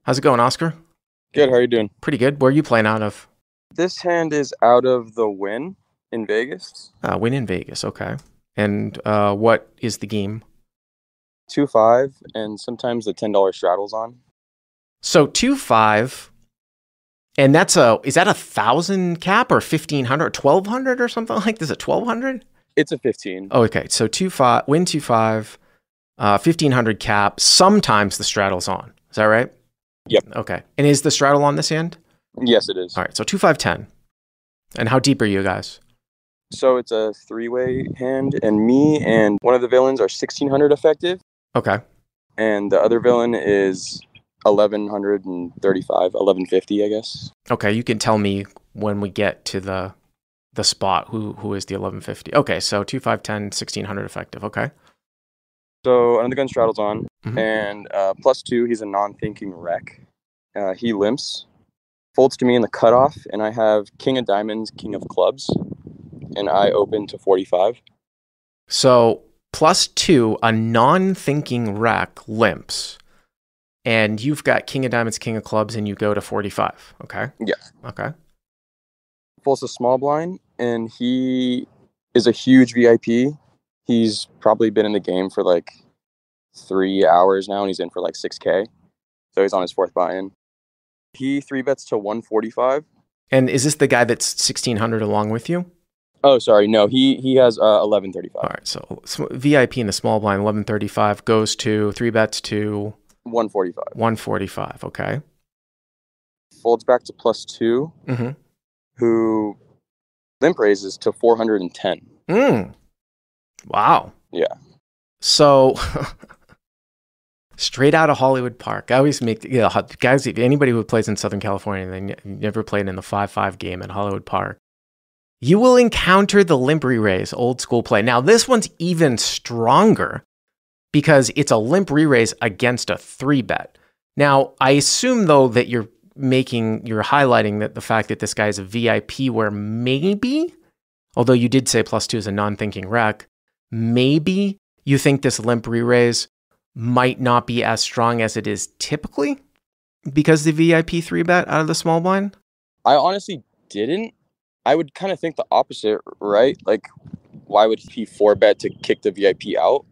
How's it going, Oscar? Good. How are you doing? Pretty good. Where are you playing out of? This hand is out of the Wynn in Vegas. Wynn in Vegas. Okay. And what is the game? 2-5, and sometimes the $10 straddles on. So 2-5, and is that 1,000 cap or 1,500 or 1,200 or something like this? Is it 1,200? It's a 15. Oh, okay. So 2-5, Wynn 2-5, 1,500 cap. Sometimes the straddle's on. Is that right? Yep. Okay. And is the straddle on this hand? Yes, it is. All right. So 2-5-10. And how deep are you guys? So it's a three-way hand, and me and one of the villains are 1,600 effective, Okay. and the other villain is 1,135, 1,150, I guess. Okay. You can tell me when we get to the spot who is the 1,150. Okay. So 2-5-10, 1,600 effective. Okay. So another gun straddles on, Mhm. and +2, he's a non-thinking wreck. He limps, folds to me in the cutoff, and I have King of Diamonds, King of Clubs, and I open to 45. So +2, a non-thinking wreck limps, and you've got King of Diamonds, King of Clubs, and you go to 45. Okay. Yeah. Okay. Folds a small blind, and he is a huge VIP. He's probably been in the game for like 3 hours now, and he's in for like 6K. So he's on his fourth buy-in. He 3-bets to 145. And is this the guy that's 1,600 along with you? Oh, sorry. No, he has 1135. All right. So VIP in the small blind, 1135 goes to 3-bets to 145. 145. Okay. Folds back to +2, Mm-hmm. who limp raises to 410. Wow. Yeah. So straight out of Hollywood Park. I always make guys. Anybody who plays in Southern California, they never played in the 5-5 game at Hollywood Park. You will encounter the limp re-raise, old school play. Now this one's even stronger because it's a limp re-raise against a 3-bet. Now I assume though that you're highlighting that the fact that this guy is a VIP, where maybe, although you did say +2 is a non-thinking wreck, maybe you think this limp re-raise might not be as strong as it is typically because the VIP 3-bet out of the small blind? I honestly didn't. I would kind of think the opposite, right? Like, why would he 4-bet to kick the VIP out?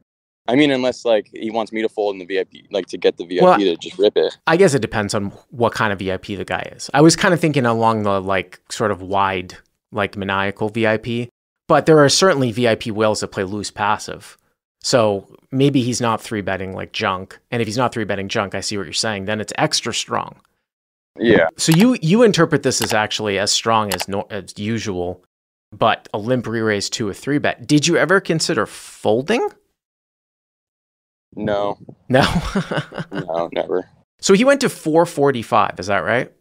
I mean, unless like he wants me to fold in the VIP, like to get the VIP to just rip it. I guess it depends on what kind of VIP the guy is. I was kind of thinking along the like sort of wide, like maniacal VIP, but there are certainly VIP whales that play loose passive. So maybe he's not 3-betting like junk. And if he's not 3-betting junk, I see what you're saying. Then it's extra strong. Yeah. So you interpret this as actually as strong as usual, but a limp re-raise to a 3-bet. Did you ever consider folding? No. No. No, never. So he went to 445. Is that right?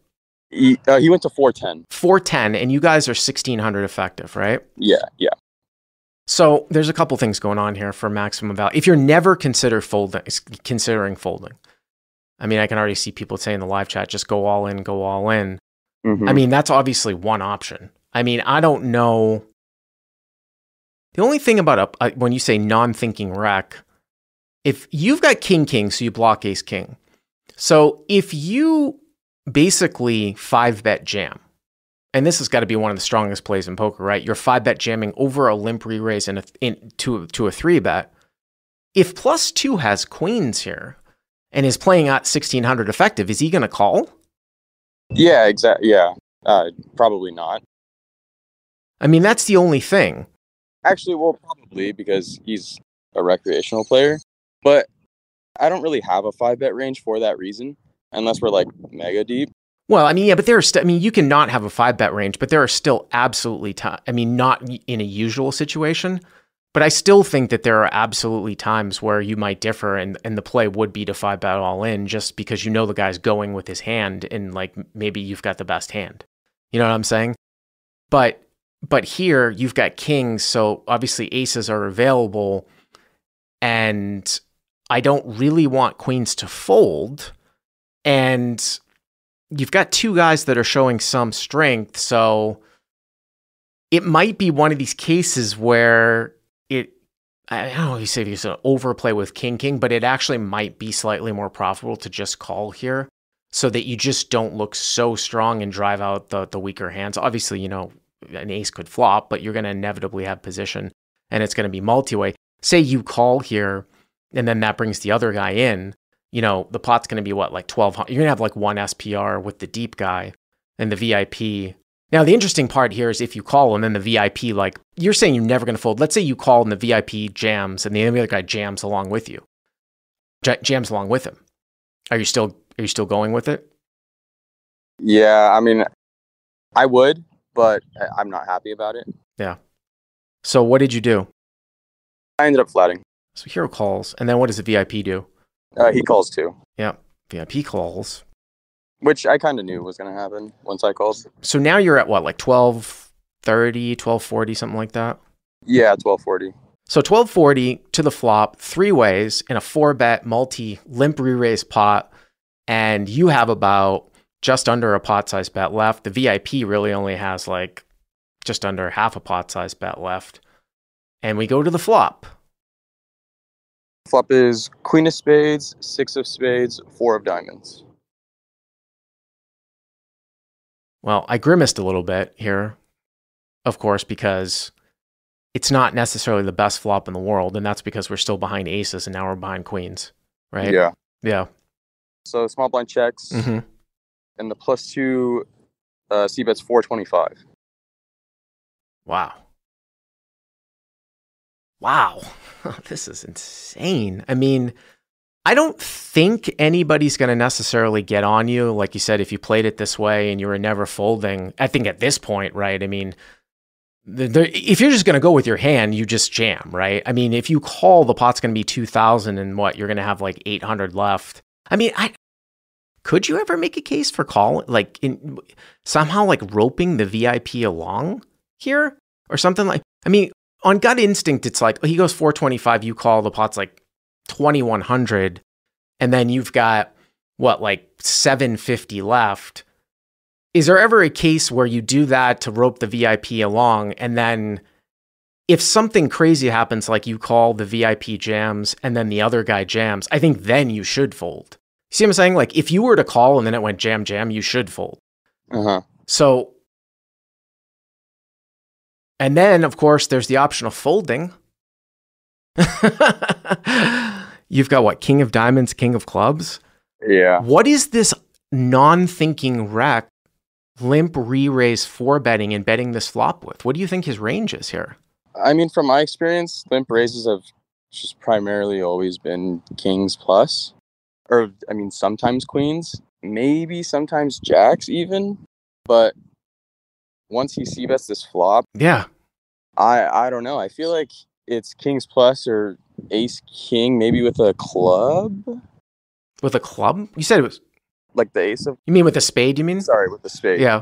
He went to 410. 410, and you guys are 1,600 effective, right? Yeah. So there's a couple things going on here for maximum value. If you're never considering folding, I mean, I can already see people saying in the live chat, just go all in, go all in. Mm-hmm. I mean, that's obviously one option. I mean, I don't know. The only thing about when you say non-thinking wreck, if you've got king, so you block ace king. So if you basically 5-bet jam, and this has got to be one of the strongest plays in poker, right? You're 5-bet jamming over a limp re-raise to a 3-bet. If +2 has queens here and is playing at 1,600 effective, is he going to call? Yeah, exactly. Yeah, probably not. I mean, that's the only thing. Actually, well, probably because he's a recreational player. But I don't really have a 5-bet range for that reason, unless we're like mega deep. Well, I mean, yeah, but there are you can not have a 5-bet range, but there are still absolutely not in a usual situation, but I still think that there are absolutely times where you might differ and the play would be to 5-bet all in just because you know the guy's going with his hand and like maybe you've got the best hand. You know what I'm saying? But here you've got kings, so obviously aces are available, and I don't really want queens to fold, and you've got two guys that are showing some strength, so it might be one of these cases where I don't know if you say it's an overplay with king, but it actually might be slightly more profitable to just call here. so that you just don't look so strong and drive out the weaker hands. Obviously, you know, an ace could flop, but you're going to inevitably have position and it's going to be multi-way. Say you call here and then that brings the other guy in, you know, the pot's going to be what, like 1200. You're going to have like one SPR with the deep guy and the VIP. Now, the interesting part here is if you call and then the VIP, like you're saying you're never going to fold. Let's say you call and the VIP jams and the other guy jams along with you, jams along with him. Are you still going with it? Yeah, I mean, I would, but I'm not happy about it. Yeah. So what did you do? I ended up flatting. So hero calls, and then what does the VIP do? He calls too. Yeah, VIP calls. Which I kind of knew was going to happen once I called. So now you're at what, like 1230, 1240, something like that? Yeah, 1240. So 1240 to the flop, 3 ways in a 4-bet multi-limp re-raise pot, and you have about just under a pot-size bet left. The VIP really only has like just under half a pot-size bet left. And we go to the flop. Flop is queen of spades, 6 of spades, 4 of diamonds. Well, I grimaced a little bit here, of course, because it's not necessarily the best flop in the world, and that's because we're still behind aces and now we're behind queens, right? Yeah. Yeah. So small blind checks, and the +2 c-bets 425. Wow. Wow. This is insane. I mean, I don't think anybody's going to necessarily get on you. Like you said, if you played it this way and you were never folding, I think at this point, right? I mean, if you're just going to go with your hand, you just jam, right? I mean, if you call, the pot's going to be 2,000 and what, you're going to have like 800 left. I mean, could you ever make a case for calling, like somehow like roping the VIP along here or something like, I mean, on gut instinct, it's like, he goes 425, you call, the pot's like 2,100, and then you've got what, like 750 left. Is there ever a case where you do that to rope the VIP along, and then if something crazy happens, like you call, the VIP jams, and then the other guy jams, I think then you should fold. See what I'm saying? Like if you were to call and then it went jam, jam, you should fold. So, and then of course there's the option of folding. You've got what? King of diamonds, king of clubs. Yeah. What is this non-thinking wreck limp re-raise 4-betting and betting this flop with? What do you think his range is here? I mean, from my experience, limp raises have just primarily always been kings plus. Or, I mean, sometimes queens. Maybe sometimes jacks even. But once he c-bets this flop, yeah, I don't know. I feel like it's kings plus or ace king, maybe with a club. With a club? You said it was like the ace of. You mean with a spade? You mean? Sorry, with the spade. Yeah.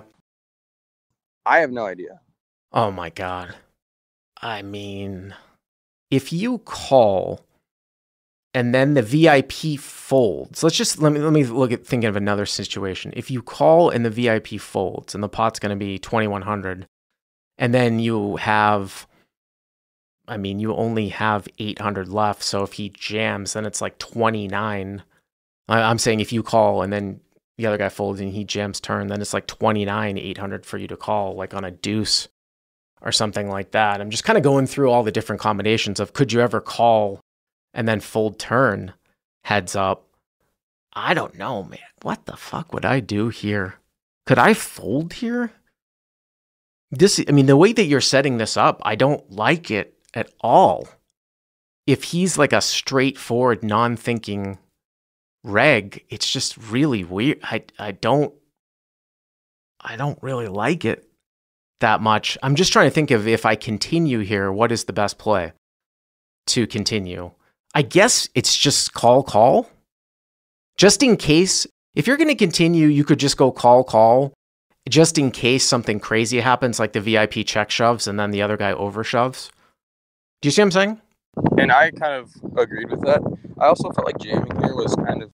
I have no idea. Oh my god. I mean, if you call and then the VIP folds, let me look at thinking of another situation. If you call and the VIP folds and the pot's going to be 2,100, and then you have, I mean, you only have 800 left. So if he jams, then it's like 29. I'm saying if you call and then the other guy folds and he jams turn, then it's like 29,800 for you to call, like on a deuce or something like that. I'm just kind of going through all the different combinations of could you ever call and then fold turn heads up. I don't know, man. What the fuck would I do here? Could I fold here? I mean, the way that you're setting this up, I don't like it at all. If he's like a straightforward, non-thinking reg, it's just really weird. I don't really like it that much. I'm just trying to think of if I continue here, what is the best play to continue? I guess it's just call. Just in case, if you're going to continue, you could just go call, just in case something crazy happens, like the VIP check shoves and then the other guy over shoves. Do you see what I'm saying? And I kind of agreed with that. I also felt like jamming here was kind of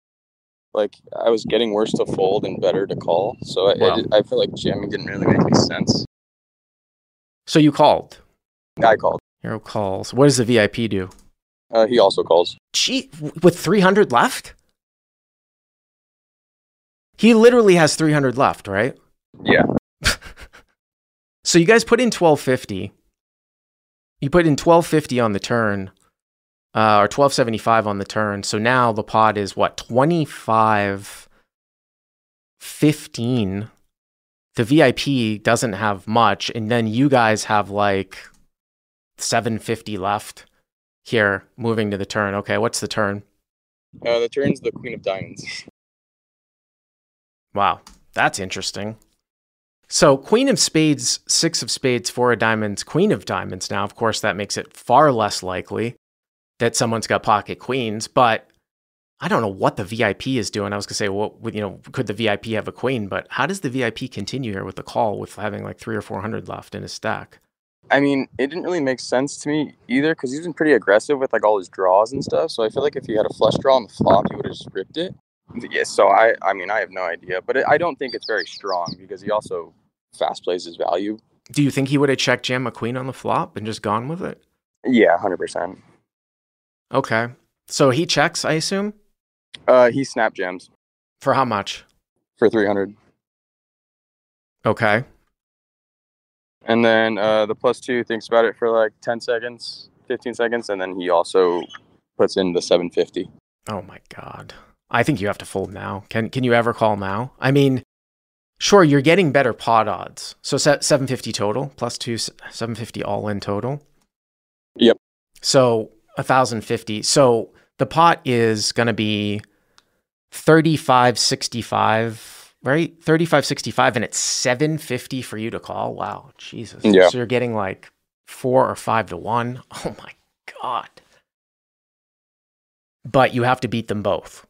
like I was getting worse to fold and better to call. So I feel like jamming didn't really make any sense. So you called? I called. Hero calls. What does the VIP do? He also calls. Gee, with 300 left? He literally has 300 left, right? Yeah. So you guys put in 1250. You put in 1250 on the turn, or 1275 on the turn. So now the pot is what, 2515. The VIP doesn't have much, and then you guys have like 750 left here, moving to the turn. Okay, what's the turn? The turn's the Queen of Diamonds. Wow, that's interesting. So Queen of Spades, 6 of Spades, 4 of Diamonds, Queen of Diamonds. Now, of course, that makes it far less likely that someone's got pocket queens, but I don't know what the VIP is doing. I was gonna say, well, you know, could the VIP have a queen? But how does the VIP continue here with the call with having like 300 or 400 left in his stack? I mean, it didn't really make sense to me either because he's been pretty aggressive with like all his draws and stuff. So I feel like if he had a flush draw on the flop, he would have just ripped it. Yeah, so I mean, I have no idea, but I don't think it's very strong because he also fast plays his value. Do you think he would have checked jam a queen on the flop and just gone with it? Yeah, 100%. Okay, so he checks, I assume. He snap jams For how much? for 300, Okay. and then the +2 thinks about it for like 10 seconds, 15 seconds, and then he also puts in the 750. Oh my God. I think you have to fold now. Can you ever call now? I mean, sure, you're getting better pot odds. So 750 total, +2, 750 all in total. Yep. So 1,050. So the pot is going to be 35.65, right? 35.65, and it's 750 for you to call. Wow, Jesus. Yeah. So you're getting like 4 or 5 to 1. Oh my God. But you have to beat them both.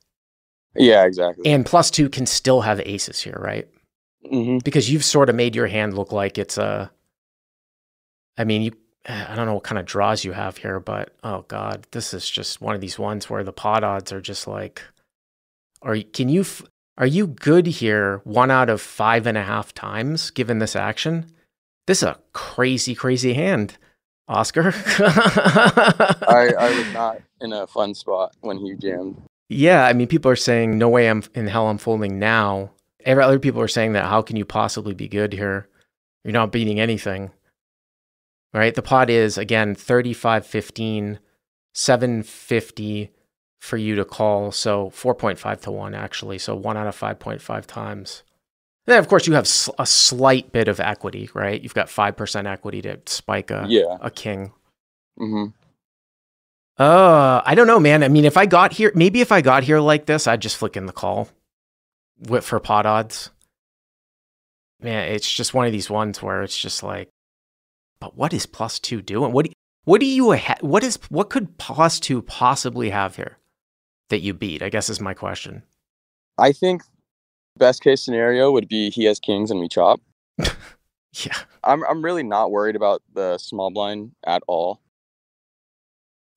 Yeah, exactly. And +2 can still have aces here, right? Mm-hmm. Because you've sort of made your hand look like it's a, I mean, I don't know what kind of draws you have here, but oh God, this is just one of these ones where the pot odds are just like, are you good here 1 out of 5.5 times given this action? This is a crazy, crazy hand, Oscar. I was not in a fun spot when he jammed. Yeah, I mean, people are saying, no way in hell I'm folding now. Other people are saying that, how can you possibly be good here? You're not beating anything. Right? The pot is, again, 35.15, 750 for you to call. So 4.5 to 1, actually. So 1 out of 5.5 times. And then, of course, you have a slight bit of equity, right? You've got 5% equity to spike a king. Mm-hmm. I don't know, man. I mean, if I got here like this, I'd just flick in the call for pot odds. Man, it's just one of these ones where it's just like, but what is +2 doing? What could +2 possibly have here that you beat? I guess is my question. I think best case scenario would be he has kings and we chop. Yeah. I'm really not worried about the small blind at all.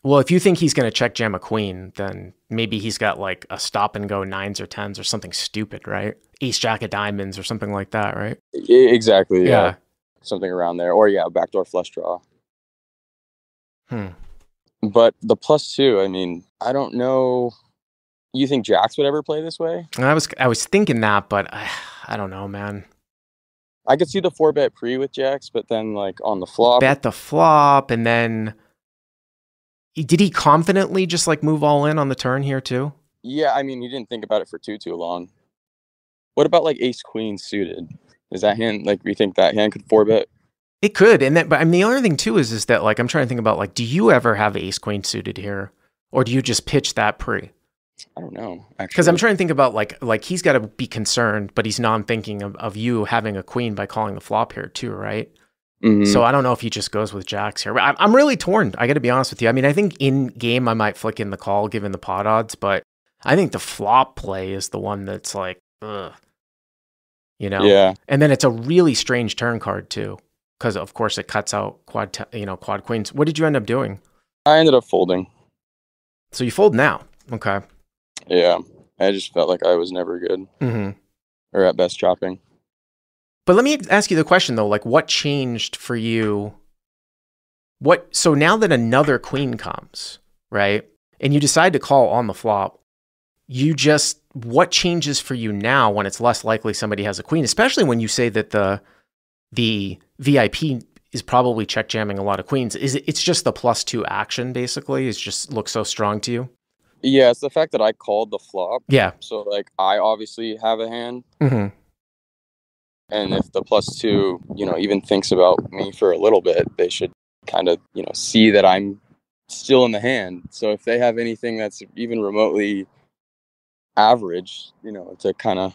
Well, if you think he's going to check jam a queen, then maybe he's got like a stop and go 9s or 10s or something stupid, right? Ace jack of diamonds or something like that, right? Exactly. Yeah. Something around there. Or backdoor flush draw. But the +2, I mean, I don't know. You think jacks would ever play this way? I was thinking that, but I don't know, man. I could see the 4-bet pre with jacks, but then like on the flop. Bet the flop, and then did he confidently just like move all in on the turn here too? Yeah, I mean, he didn't think about it for too long. What about like ace queen suited? Is that hand, like, we think that hand could 4-bet? It could, but I mean, the other thing too is that like I'm trying to think about like, do you ever have ace queen suited here, or do you just pitch that pre? I don't know, actually. Because I'm trying to think about like he's got to be concerned, but he's non-thinking of you having a queen by calling the flop here too, right? Mm-hmm. So I don't know if he just goes with jacks here. I'm really torn. I got to be honest with you. I mean, I think in game I might flick in the call given the pot odds, but I think the flop play is the one that's like, ugh, you know? Yeah. And then it's a really strange turn card too, because of course it cuts out quad queens. What did you end up doing? I ended up folding. So you fold now. Okay. Yeah. I just felt like I was never good. Mm-hmm. Or at best chopping. But let me ask you the question though, like what changed for you? So now that another queen comes, right? And you decide to call on the flop, you just what changes for you now when it's less likely somebody has a queen, especially when you say that the VIP is probably check jamming a lot of queens. It's just the +2 action basically. It just looks so strong to you. Yeah, it's the fact that I called the flop. Yeah. So like I obviously have a hand. Mm-hmm. And if the +2, even thinks about me for a little bit, they should kind of, see that I'm still in the hand. So if they have anything that's even remotely average, to kind of.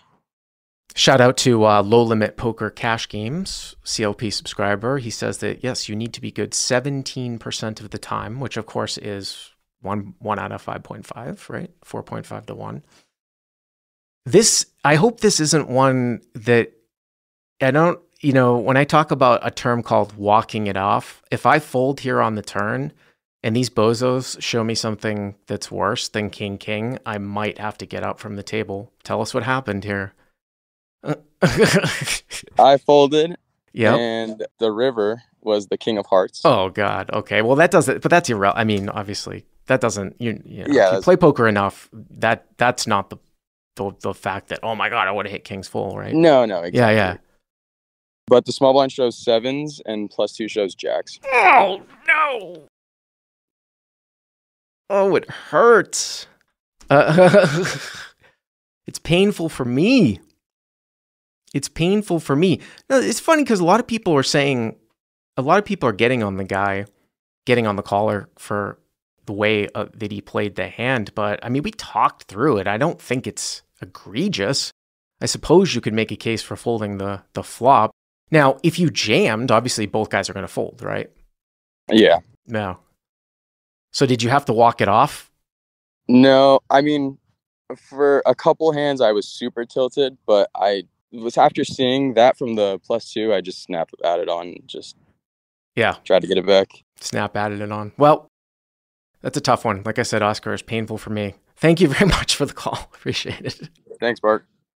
Shout out to Low Limit Poker Cash Games, CLP subscriber. He says that, yes, you need to be good 17% of the time, which of course is one out of 5.5, right? 4.5 to 1. I hope this isn't one that I don't, when I talk about a term called walking it off, if I fold here on the turn and these bozos show me something that's worse than king, I might have to get up from the table. Tell us what happened here. I folded. Yeah. And the river was the king of hearts. Oh God. Okay. Well, that doesn't, but that's irrelevant. I mean, obviously that doesn't, if you play poker enough, that's not the fact that, oh my God, I would have hit kings full, right? No, exactly. Yeah. But the small blind shows 7s and +2 shows jacks. Oh no. Oh, it hurts. It's painful for me. It's painful for me. No, it's funny because a lot of people are getting on the guy, getting on the caller for the way that he played the hand. But I mean, we talked through it. I don't think it's egregious. I suppose you could make a case for folding the flop. Now, if you jammed, obviously both guys are going to fold, right? Yeah. No. So did you have to walk it off? No, I mean, for a couple hands, I was super tilted, but I was after seeing that from the +2, I just snapped at it on, just tried to get it back. Snap added it on. Well, that's a tough one. Like I said, Oscar, is painful for me. Thank you very much for the call. Appreciate it. Thanks, Bart.